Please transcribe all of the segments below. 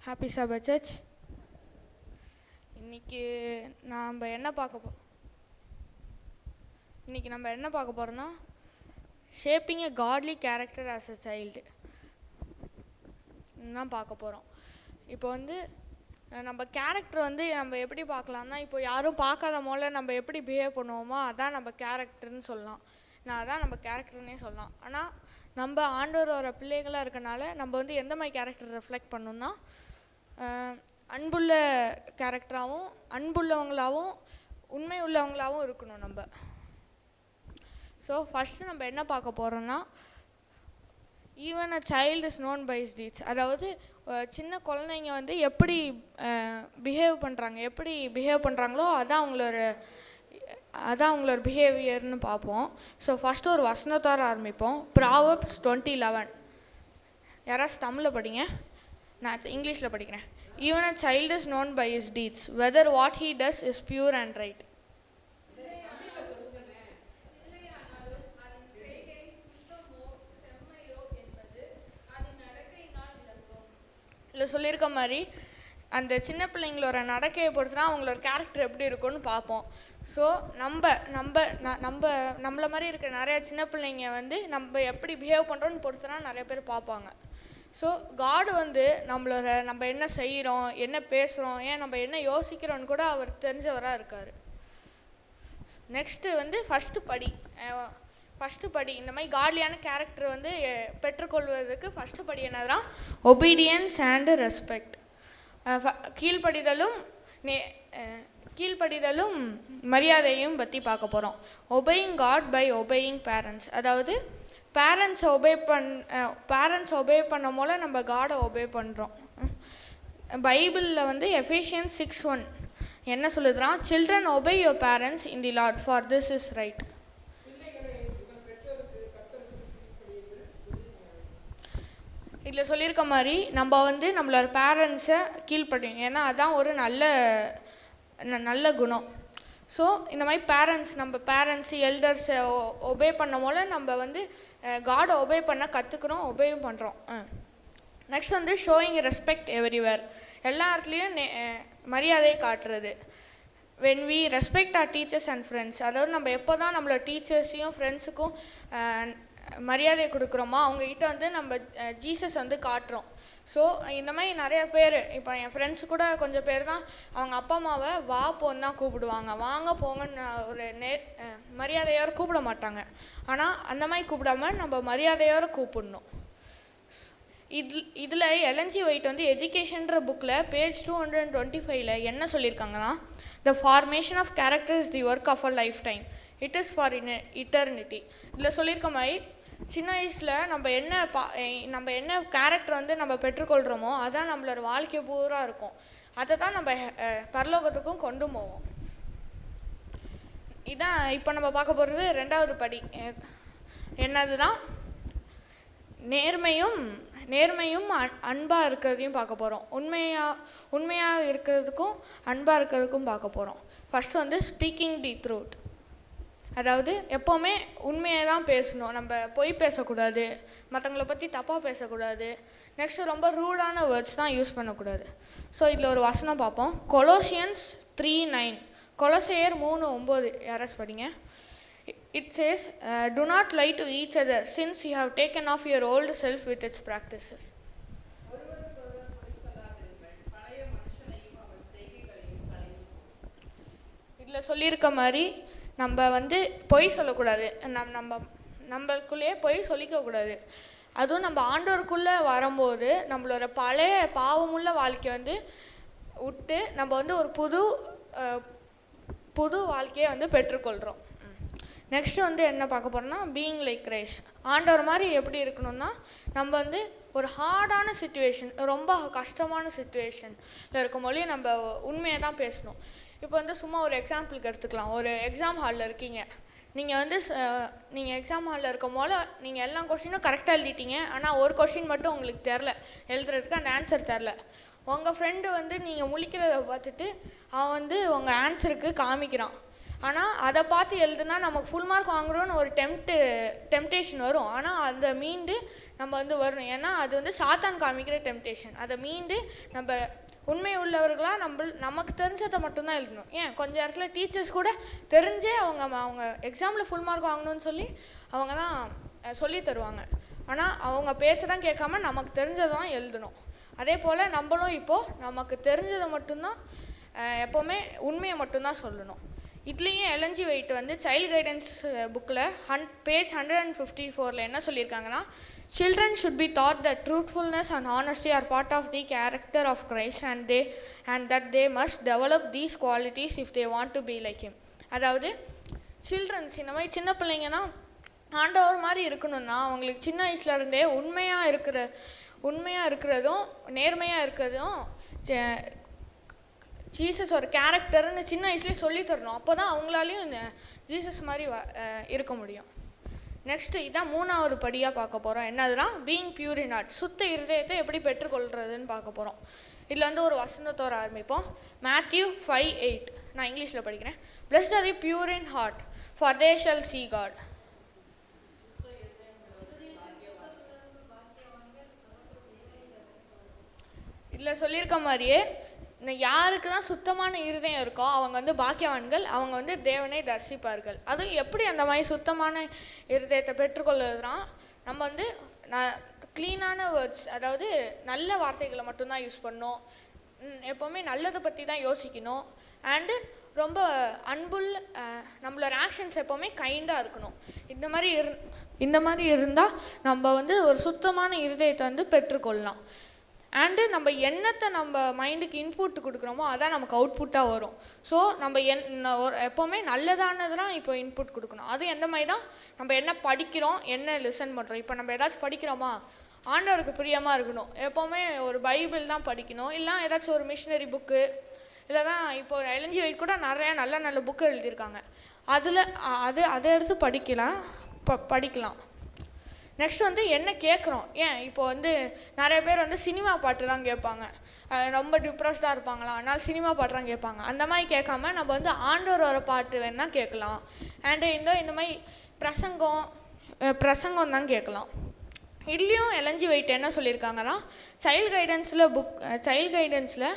Happy சபத் search. இன்றைக்கி நம்ம என்ன பார்க்க போகிறோம்னா shaping a godly character as a child தான் பார்க்க போகிறோம். இப்போ நம்ம கேரக்டர் நம்ம எப்படி பார்க்கலாம்னா, இப்போ யாரும் பார்க்காத போல நம்ம எப்படி பிஹேவ் பண்ணுவோமோ அதான் நம்ம கேரக்டர்னு சொல்லலாம். அதான் நம்ம கேரக்டர்னே சொல்லலாம். ஆனால் நம்ம ஆண்டவரோட பிள்ளைகளாக இருக்கனால நம்ம எந்த மாதிரி கேரக்டர் ரெஃப்ளெக்ட் பண்ணணும்னா, அன்புள்ள கேரக்டராகவும் அன்புள்ளவங்களாகவும் உண்மை உள்ளவங்களாகவும் இருக்கணும் நம்ம. ஸோ ஃபஸ்ட்டு நம்ம என்ன பார்க்க போகிறோம்னா, even a child is known by his deeds. அதாவது சின்ன குழந்தைங்க எப்படி பிஹேவ் பண்ணுறாங்களோ அதான் அவங்களோட பிஹேவியர்னு பார்ப்போம். ஸோ ஃபஸ்ட்டு ஒரு வசனத்தோட ஆரம்பிப்போம். ப்ராவர்ப்ஸ் 20:11. யாராச்சும் தமிழில் படிங்க, நான் இங்கிலீஷில் படிக்கிறேன். Even a child is known by his deeds whether what he does is pure and right. இல்லை சொல்லியிருக்க மாதிரி அந்த சின்ன பிள்ளைங்களோட நடக்கையை பொறுத்துனா அவங்களோட கேரக்டர் எப்படி இருக்குன்னு பார்ப்போம். ஸோ நம்மள மாதிரி இருக்கிற நிறையா சின்ன பிள்ளைங்க நம்ம எப்படி பிஹேவ் பண்ணுறோன்னு பொறுத்துனா நிறைய பேர் பார்ப்பாங்க. ஸோ காட் நம்ம என்ன செய்கிறோம், என்ன பேசுகிறோம், ஏன் நம்ம என்ன யோசிக்கிறோன்னு கூட அவர் தெரிஞ்சவராக இருக்கார். நெக்ஸ்ட்டு ஃபஸ்ட்டு படி இந்த மாதிரி காட்லியான கேரக்டர் பெற்றுக்கொள்வதற்கு ஃபஸ்ட்டு படி என்னதுன்னா ஒபீடியன்ஸ் அண்ட் ரெஸ்பெக்ட். கீழ்ப்படிதலும் மரியாதையும் பற்றி பார்க்க போகிறோம். Obeying God by obeying parents. அதாவது பேரண்ட்ஸை ஒபே பண்ண போல நம்ம காடை ஒபே பண்ணுறோம். பைபிளில் எஃபேசியன்ஸ் 6:1 என்ன சொல்லுதுன்னா, children obey your parents in the Lord for this is right. இதில் சொல்லியிருக்க மாதிரி நம்ம நம்மளோட பேரண்ட்ஸை கீழ்ப்படியும், ஏன்னா அதான் ஒரு நல்ல குணம். ஸோ இந்த மாதிரி நம்ம பேரண்ட்ஸு எல்டர்ஸை ஒபே பண்ண போல நம்ம காடை ஒபே பண்ண கற்றுக்குறோம், ஒபேயும் பண்ணுறோம். Next showing respect everywhere. எல்லா இடத்துலையும் மரியாதையை காட்டுறது. when we respect our teachers and friends, அதாவது நம்ம எப்போ தான் நம்மளோட டீச்சர்ஸையும் ஃப்ரெண்ட்ஸுக்கும் மரியாதை கொடுக்குறோமோ அவங்ககிட்ட நம்ம ஜீசஸ் காட்டுறோம். ஸோ இந்த மாதிரி நிறைய பேர், இப்போ என் ஃப்ரெண்ட்ஸு கூட கொஞ்சம் பேர் தான் அவங்க அப்பா அம்மாவை வா போன்னு தான் கூப்பிடுவாங்க, வாங்க போங்கன்னு ஒரு மரியாதையோடு கூப்பிட மாட்டாங்க. ஆனால் அந்த மாதிரி கூப்பிடாம நம்ம மரியாதையோடு கூப்பிடணும். இதில் எல்என்ஜி ஒயிட் எஜுகேஷன்ற புக்கில் பேஜ் 225 என்ன சொல்லியிருக்காங்கன்னா, the formation of character is the work of a life, it is for eternity. இதில் சொல்லியிருக்க மாதிரி சின்ன வயசில் நம்ம என்ன கேரக்டர் நம்ம பெற்றுக்கொள்கிறோமோ அதான் நம்மளோட வாழ்க்கை பூரா இருக்கும். அதை தான் நம்ம பரலோகத்துக்கும் கொண்டு போவோம். இதான் இப்போ நம்ம பார்க்க போகிறது ரெண்டாவது படி. என்னதுதான் நேர்மையும் அன்பாக இருக்கிறதையும் பார்க்க போகிறோம். உண்மையாக இருக்கிறதுக்கும் அன்பாக இருக்கிறதுக்கும் பார்க்க போகிறோம். ஃபஸ்ட்டு ஸ்பீக்கிங் தி ட்ரூத். அதாவது எப்போவுமே உண்மையை தான் பேசணும், நம்ம பொய் பேசக்கூடாது, மற்றவங்களை பற்றி தப்பாக பேசக்கூடாது. நெக்ஸ்ட்டு ரொம்ப ரூடான வேர்ட்ஸ் தான் யூஸ் பண்ணக்கூடாது. ஸோ இதில் ஒரு வசனம் பார்ப்போம். கொலோசியன்ஸ் 3:9. கொலோசையர் 3:9 யாராச்சும் படிங்க. It says, do not lie to each other since you have taken off your old self with its practices. இதில் சொல்லியிருக்க மாதிரி நம்ம பொய் சொல்லக்கூடாது, நம்மளுக்குள்ளேயே பொய் சொல்லிக்கக்கூடாது. அதுவும் நம்ம ஆண்டவருக்குள்ளே வரும்போது நம்மளோட பழைய பாவமுள்ள வாழ்க்கையை விட்டு நம்ம ஒரு புது வாழ்க்கையை பெற்றுக்கொள்கிறோம். நெக்ஸ்ட்டு என்ன பார்க்க போகிறோம்னா, பீயிங் லைக் கிரைஸ்ட். ஆண்டவர் மாதிரி எப்படி இருக்கணும்னா, நம்ம ஒரு ஹார்டான சுச்சுவேஷன், ரொம்ப கஷ்டமான சுச்சுவேஷனில் இருக்கும்போது நம்ம உண்மையை தான் பேசணும். இப்போ சும்மா ஒரு எக்ஸாம்பிளுக்கு எடுத்துக்கலாம். ஒரு எக்ஸாம் ஹாலில் இருக்கீங்க. நீங்கள் எக்ஸாம் ஹாலில் இருக்கும் போல் நீங்கள் எல்லா கொஷினும் கரெக்டாக எழுதிட்டீங்க. ஆனால் ஒரு கொஷின் மட்டும் உங்களுக்கு தெரில, எழுதுறதுக்கு அந்த ஆன்சர் தெரில. உங்கள் ஃப்ரெண்டு நீங்கள் முழிக்கிறத பார்த்துட்டு அவன் உங்கள் ஆன்சருக்கு காமிக்கிறான். ஆனால் அதை பார்த்து எழுதுனா நமக்கு ஃபுல் மார்க் வாங்குறோன்னு ஒரு டெம்டேஷன் வரும். ஆனால் அதை மீண்டு நம்ம வந்து வரணும். ஏன்னா அது வந்து சாத்தான் காமிக்கிற டெம்டேஷன். அதை மீண்டு நம்ம உண்மை உள்ளவர்களாக நமக்கு தெரிஞ்சதை மட்டும்தான் எழுதணும். ஏன் கொஞ்சம் இடத்துல டீச்சர்ஸ் கூட தெரிஞ்சே அவங்க எக்ஸாமில் ஃபுல் மார்க் வாங்கணும்னு சொல்லி அவங்க தான் சொல்லி தருவாங்க. ஆனால் அவங்க பேச்சை தான் கேட்காம நமக்கு தெரிஞ்சதை தான் எழுதணும். அதே போல் நம்மளும் இப்போது நமக்கு தெரிஞ்சதை மட்டும்தான் எப்போவுமே உண்மையை மட்டும்தான் சொல்லணும். இதுலேயும் எல்என் ஜி ஒயிட் வந்து சைல்டு கைடன்ஸ் புக்கில் பேஜ் 154 என்ன சொல்லியிருக்காங்கன்னா, children should be taught that truthfulness and honesty are part of the character of Christ and that they must develop these qualities if they want to be like him. அதாவது children's இந்த மாதிரி சின்ன பிள்ளைங்கன்னா ஆண்டவர் மாதிரி இருக்கணும்னா அவங்களுக்கு சின்ன வயசுலேருந்தே உண்மையாக இருக்கிறதும் நேர்மையாக இருக்கிறதும் ஜீசஸ் ஒரு கேரக்டர்னு சின்ன வயசுலேயே சொல்லி தரணும். அப்போ தான் அவங்களாலையும் ஜீசஸ் மாதிரி இருக்க முடியும். நெக்ஸ்ட்டு இதான் 3வது படியாக பார்க்க போகிறோம். என்னதுன்னா பீயிங் பியூர் இன் ஹார்ட், சுத்த இருதயத்தை எப்படி பெற்றுக்கொள்கிறதுன்னு பார்க்க போகிறோம். இதில் வந்து ஒரு வசனத்தோடு ஆரம்பிப்போம். Matthew 5:8 நான் இங்கிலீஷில் படிக்கிறேன். Blessed are the pure in heart, for they shall see God. இதில் சொல்லியிருக்க மாதிரியே யாருக்கு தான் சுத்தமான இருதயம் இருக்கோ அவங்க வந்து பாக்கியவான்கள், அவங்க வந்து தேவனை தரிசிப்பார்கள். அதுவும் எப்படி அந்த மாதிரி சுத்தமான இருதயத்தை பெற்றுக்கொள்ளுறதுனா நம்ம வந்து க்ளீனான வேர்ட்ஸ், அதாவது நல்ல வார்த்தைகளை மட்டும்தான் யூஸ் பண்ணணும். எப்போவுமே நல்லதை பற்றி தான் யோசிக்கணும். அண்டு ரொம்ப அன்புள்ள நம்மளோட ஆக்ஷன்ஸ் எப்போவுமே கைண்டாக இருக்கணும். இந்த மாதிரி இருந்தால் நம்ம வந்து ஒரு சுத்தமான இருதயத்தை வந்து பெற்றுக்கொள்ளலாம். அண்டு நம்ம என்னத்தை நம்ம மைண்டுக்கு இன்புட் கொடுக்குறோமோ அதான் நமக்கு அவுட்புட்டாக வரும். ஸோ நம்ம எப்போவுமே நல்லதானதுதான் இப்போ இன்புட் கொடுக்கணும். அது எந்த மாதிரி தான் நம்ம என்ன படிக்கிறோம், என்ன லிசன் பண்ணுறோம். இப்போ நம்ம ஏதாச்சும் படிக்கிறோமா ஆண்டவருக்கு பிரியமாக இருக்கணும். எப்போவுமே ஒரு பைபிள் தான் படிக்கணும். இல்லை ஏதாச்சும் ஒரு மிஷினரி புக்கு, இல்லை தான் இப்போ எல்என் ஜி ஒயிட் கூட நிறையா நல்ல புக்கு எழுதியிருக்காங்க. அதை எடுத்து படிக்கலாம். நெக்ஸ்ட் வந்து என்ன கேட்குறோம். ஏன் இப்போ வந்து நிறைய பேர் வந்து சினிமா பாட்டு தான் கேட்பாங்க. ரொம்ப டிப்ரெஸ்டாக இருப்பாங்களா, அதனால் சினிமா பாட்டு தான் கேட்பாங்க. அந்த மாதிரி கேட்காம நம்ம வந்து ஆண்டவரோட பாட்டு வேணால் கேட்கலாம். அண்டு இந்த மாதிரி பிரசங்கம் தான் கேட்கலாம். இதுலேயும் எல்என் ஜி ஒயிட் என்ன சொல்லியிருக்காங்கன்னா, சைல்டு கைடன்ஸில்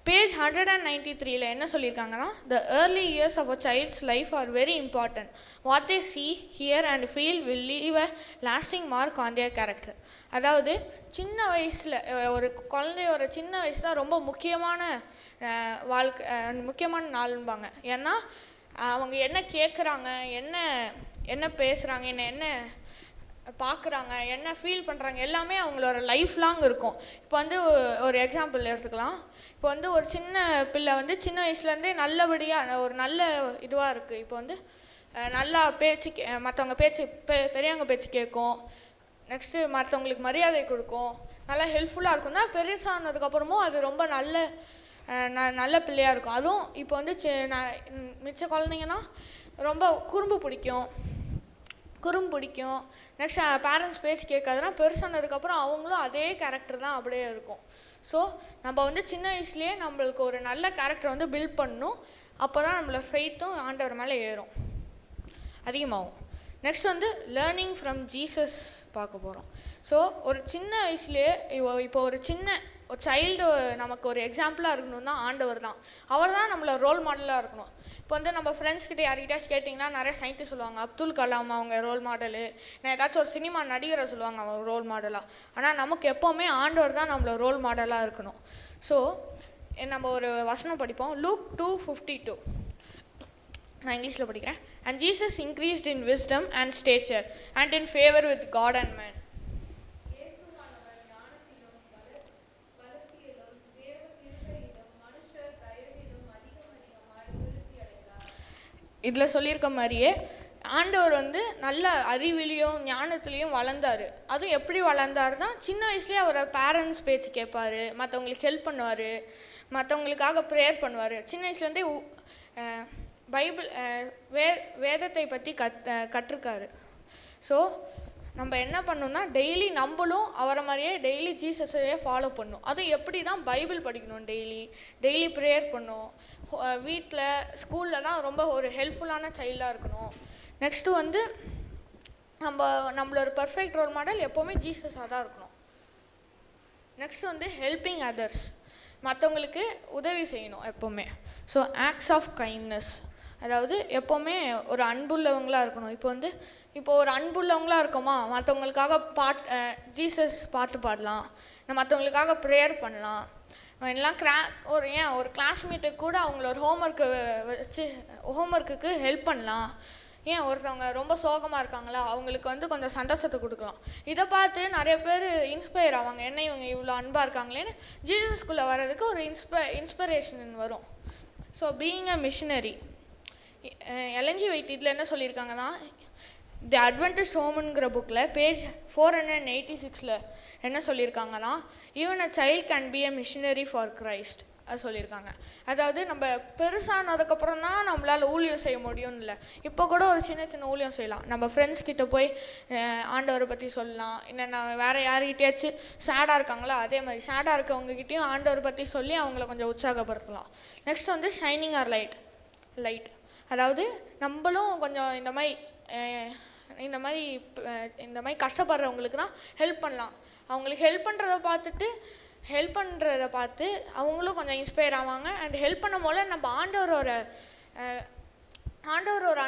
பேஜ் 193 என்ன சொல்லியிருக்காங்கன்னா, the early years of a child's life are very important. What they see, hear and feel will leave a lasting mark on their character. அதாவது சின்ன வயசில் ஒரு குழந்தையோட சின்ன வயசு தான் ரொம்ப முக்கியமான முக்கியமான நாள்பாங்க. ஏன்னா அவங்க என்ன கேட்குறாங்க, என்ன பேசுகிறாங்க, என்ன பார்க்குறாங்க, என்ன ஃபீல் பண்ணுறாங்க, எல்லாமே அவங்களோட லைஃப் லாங் இருக்கும். இப்போ வந்து ஒரு எக்ஸாம்பிள் எடுத்துக்கலாம். இப்போ வந்து ஒரு சின்ன பிள்ளை வந்து சின்ன வயசுலேருந்தே நல்லபடியாக ஒரு நல்ல இதுவாக இருக்குது. இப்போ வந்து நல்லா மற்றவங்க பெரியவங்க பேச்சு கேட்கும். நெக்ஸ்ட்டு மற்றவங்களுக்கு மரியாதை கொடுக்கும், நல்லா ஹெல்ப்ஃபுல்லாக இருக்கும் தான். பெருசானதுக்கப்புறமும் அது ரொம்ப நல்ல பிள்ளையாக இருக்கும். அதுவும் இப்போ வந்து மிச்ச குழந்தைங்கன்னா ரொம்ப குறும்பு பிடிக்கும். நெக்ஸ்ட் பேரண்ட்ஸ் பேச்சு கேட்காதுன்னா பெருசானதுக்கப்புறம் அவங்களும் அதே கேரக்டர் தான் அப்படியே இருக்கும். ஸோ நம்ம வந்து சின்ன வயசுலேயே நம்மளுக்கு ஒரு நல்ல கேரக்டர் வந்து பில்ட் பண்ணணும். அப்போ தான் நம்மளோட ஃபெய்த்தும் ஆண்டவர் மேலே ஏறும், அதிகமாகும். நெக்ஸ்ட் வந்து லேர்னிங் ஃப்ரம் ஜீசஸ் பார்க்க போகிறோம். ஸோ ஒரு சின்ன வயசுலேயே இப்போ ஒரு சைல்டு நமக்கு ஒரு எக்ஸாம்பிளாக இருக்கணும் தான் ஆண்டவர் தான். அவர் தான் நம்மளோட ரோல் மாடலாக இருக்கணும். இப்போ வந்து நம்ம ஃப்ரெண்ட்ஸ்கிட்ட யார்கிட்டயாச்சும் கேட்டிங்கன்னா நிறைய சயின்டிஸ்ட் சொல்லுவாங்க, அப்துல் கலாம் அவங்க ரோல் மாடலு, நான் ஏதாச்சும் ஒரு சினிமா நடிகரை சொல்லுவாங்க அவங்க ரோல் மாடலாக. ஆனால் நமக்கு எப்போவுமே ஆண்டவர் தான் நம்மளோட ரோல் மாடலாக இருக்கணும். ஸோ நம்ம ஒரு வசனம் படிப்போம், Luke 2:52. நான் இங்கிலீஷில் படிக்கிறேன். And Jesus increased in wisdom and stature and in favor with God and man. இதில் சொல்லியிருக்க மாதிரியே ஆண்டவர் வந்து நல்ல அறிவிலையும் ஞானத்துலேயும் வளர்ந்தார். அதுவும் எப்படி வளர்ந்தார் தான், சின்ன வயசுலேயே அவர் பேரண்ட்ஸ் பேச்சு கேட்பார், மற்றவங்களுக்கு ஹெல்ப் பண்ணுவார், மற்றவங்களுக்காக ப்ரேயர் பண்ணுவார். சின்ன வயசுலேருந்தே பைபிள் வேதத்தை பற்றி கற்றுருக்காரு. ஸோ நம்ம என்ன பண்ணணும்னா டெய்லி நம்மளும் அவரை மாதிரியே டெய்லி ஜீசஸையே ஃபாலோ பண்ணணும். அதுவும் எப்படி தான் பைபிள் படிக்கணும், டெய்லி ப்ரேயர் பண்ணணும், வீட்டில் ஸ்கூலில் தான் ரொம்ப ஒரு ஹெல்ப்ஃபுல்லான சைல்டாக இருக்கணும். நெக்ஸ்ட்டு வந்து நம்மளோட பர்ஃபெக்ட் ரோல் மாடல் எப்போவுமே ஜீசஸாக தான் இருக்கணும். நெக்ஸ்ட் வந்து ஹெல்பிங் அதர்ஸ், மற்றவங்களுக்கு உதவி செய்யணும் எப்போவுமே. ஸோ ஆக்ட்ஸ் ஆஃப் கைண்ட்னஸ், அதாவது எப்போவுமே ஒரு அன்புள்ளவங்களாக இருக்கணும். இப்போ ஒரு அன்புள்ளவங்களாக இருக்கோமா, மற்றவங்களுக்காக ஜீசஸ் பாட்டு பாடலாம், மற்றவங்களுக்காக ப்ரேயர் பண்ணலாம். எல்லாம் ஒரு கிளாஸ்மேட்டுக்கு கூட அவங்களோட ஹோம்ஒர்க்குக்கு ஹெல்ப் பண்ணலாம். ஒருத்தவங்க ரொம்ப சோகமாக இருக்காங்களா, அவங்களுக்கு வந்து கொஞ்சம் சந்தோஷத்தை கொடுக்கலாம். இதை பார்த்து நிறைய பேர் இன்ஸ்பயர் ஆவாங்க, என்ன இவங்க இவ்வளோ அன்பாக இருக்காங்களேன்னு ஜீசஸ்குள்ளே வர்றதுக்கு ஒரு இன்ஸ்பிரேஷன் வரும். So being a missionary, Ellen G White இதில் என்ன சொல்லியிருக்காங்கன்னா, தி அட்வென்டிஸ்ட் ஹோம்ங்கிற புக்கில் பேஜ் 486 என்ன சொல்லியிருக்காங்கன்னா, even a child can be a missionary for Christ அது சொல்லியிருக்காங்க. அதாவது நம்ம பெருசானதுக்கப்புறம் தான் நம்மளால் ஊழியம் செய்ய முடியும்னு இல்லை, இப்போ கூட ஒரு சின்ன ஊழியம் செய்யலாம். நம்ம ஃப்ரெண்ட்ஸ் கிட்ட போய் ஆண்டவரை பற்றி சொல்லலாம். என்னென்ன வேறு யார்கிட்டயாச்சும் சேடாக இருக்காங்களோ அதே மாதிரி சேடாக இருக்கவங்ககிட்டையும் ஆண்டவரை பற்றி சொல்லி அவங்கள கொஞ்சம் உற்சாகப்படுத்தலாம். நெக்ஸ்ட் வந்து ஷைனிங் ஆர் லைட், அதாவது நம்மளும் கொஞ்சம் இந்த மாதிரி கஷ்டப்படுறவங்களுக்கு தான் ஹெல்ப் பண்ணலாம். அவங்களுக்கு ஹெல்ப் பண்ணுறத பார்த்து அவங்களும் கொஞ்சம் இன்ஸ்பயர் ஆவாங்க. அண்ட் ஹெல்ப் பண்ணும் போல நம்ம ஆண்டவரோட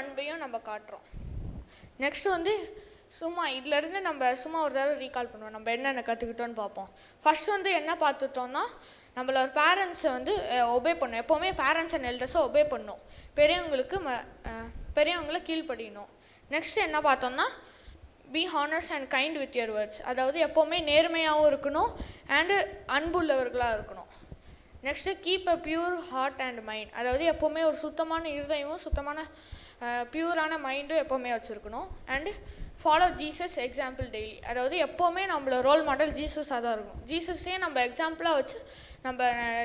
அன்பையும் நம்ம காட்டுறோம். நெக்ஸ்ட் வந்து இதிலேருந்து நம்ம சும்மா ஒரு தடவை ரீகால் பண்ணுவோம், நம்ம என்னென்ன கற்றுக்கிட்டோன்னு பார்ப்போம். ஃபர்ஸ்ட் வந்து என்ன பார்த்துட்டோம்னா, நம்மளோட பேரண்ட்ஸை வந்து ஒபே பண்ணணும். எப்போவுமே பேரண்ட்ஸ் அண்ட் எல்டர்ஸை ஒபே பண்ணணும், பெரியவங்களை கீழ்ப்படியணும். நெக்ஸ்ட் என்ன பார்த்தோம்னா, be honest and kind with your words, அதாவது எப்போவுமே நேர்மையாகவும் இருக்கணும் அண்டு அன்புள்ளவர்களாக இருக்கணும். Next keep a pure heart and mind, அதாவது எப்போவுமே ஒரு சுத்தமான இருதயமும் சுத்தமான பியூரான மைண்டும் எப்போவுமே வச்சுருக்கணும். And follow Jesus example daily, அதாவது எப்போவுமே நம்மளோட ரோல் மாடல் ஜீசஸாக தான் இருக்கணும். ஜீசஸே நம்ம எக்ஸாம்பிளாக வச்சு நம்ம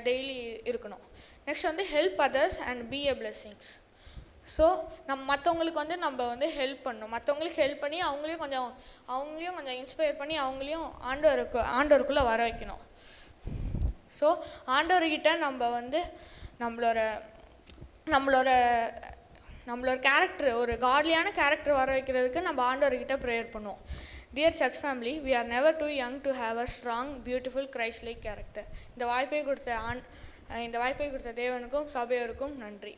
டெய்லி இருக்கணும். நெக்ஸ்ட் வந்து help others and B a blessings. So மற்றவங்களுக்கு வந்து நம்ம வந்து ஹெல்ப் பண்ணணும், மற்றவங்களுக்கு ஹெல்ப் பண்ணி அவங்களையும் கொஞ்சம் இன்ஸ்பயர் பண்ணி அவங்களையும் ஆண்டவருக்குள்ளே வர வைக்கணும். ஸோ ஆண்டவர்கிட்ட நம்ம வந்து நம்மளோட கேரக்டர், ஒரு காட்லியான கேரக்டர் வர வைக்கிறதுக்கு நம்ம ஆண்டவர்கிட்ட ப்ரேயர் பண்ணுவோம். Dear church family, we are never too young to have a strong, beautiful, Christ-like character. இந்த வாய்ப்பை கொடுத்த தேவனுக்கும் சபையோருக்கும் நன்றி.